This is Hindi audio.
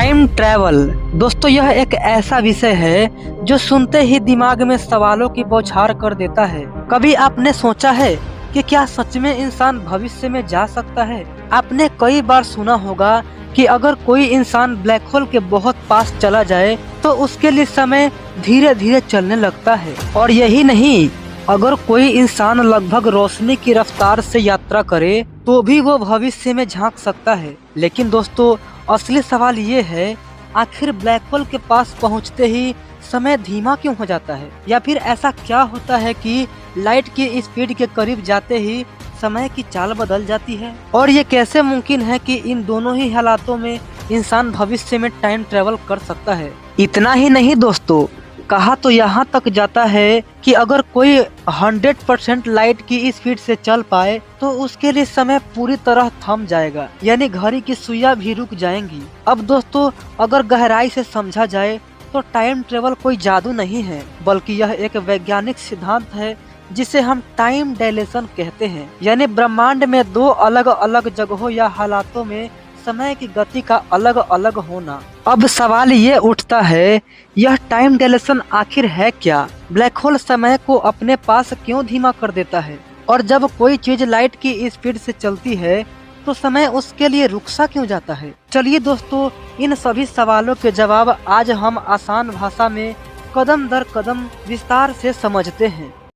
टाइम ट्रैवल दोस्तों, यह एक ऐसा विषय है जो सुनते ही दिमाग में सवालों की बौछार कर देता है। कभी आपने सोचा है कि क्या सच में इंसान भविष्य में जा सकता है? आपने कई बार सुना होगा कि अगर कोई इंसान ब्लैक होल के बहुत पास चला जाए तो उसके लिए समय धीरे धीरे चलने लगता है। और यही नहीं, अगर कोई इंसान लगभग रोशनी की रफ्तार से यात्रा करे तो भी वो भविष्य में झांक सकता है। लेकिन दोस्तों, असली सवाल ये है, आखिर ब्लैक होल के पास पहुंचते ही समय धीमा क्यों हो जाता है? या फिर ऐसा क्या होता है कि लाइट की स्पीड के करीब जाते ही समय की चाल बदल जाती है? और ये कैसे मुमकिन है कि इन दोनों ही हालातों में इंसान भविष्य में टाइम ट्रेवल कर सकता है? इतना ही नहीं दोस्तों, कहा तो यहाँ तक जाता है कि अगर कोई 100% लाइट की स्पीड से चल पाए तो उसके लिए समय पूरी तरह थम जाएगा, यानी घड़ी की सुइयां भी रुक जाएंगी। अब दोस्तों, अगर गहराई से समझा जाए तो टाइम ट्रेवल कोई जादू नहीं है, बल्कि यह एक वैज्ञानिक सिद्धांत है जिसे हम टाइम डायलेशन कहते हैं। यानी ब्रह्मांड में दो अलग अलग जगहों या हालातों में समय की गति का अलग अलग होना। अब सवाल ये उठता है, यह टाइम डायलेशन आखिर है क्या? ब्लैक होल समय को अपने पास क्यों धीमा कर देता है? और जब कोई चीज लाइट की स्पीड से चलती है तो समय उसके लिए रुक सा क्यों जाता है? चलिए दोस्तों, इन सभी सवालों के जवाब आज हम आसान भाषा में कदम दर कदम विस्तार से समझते हैं।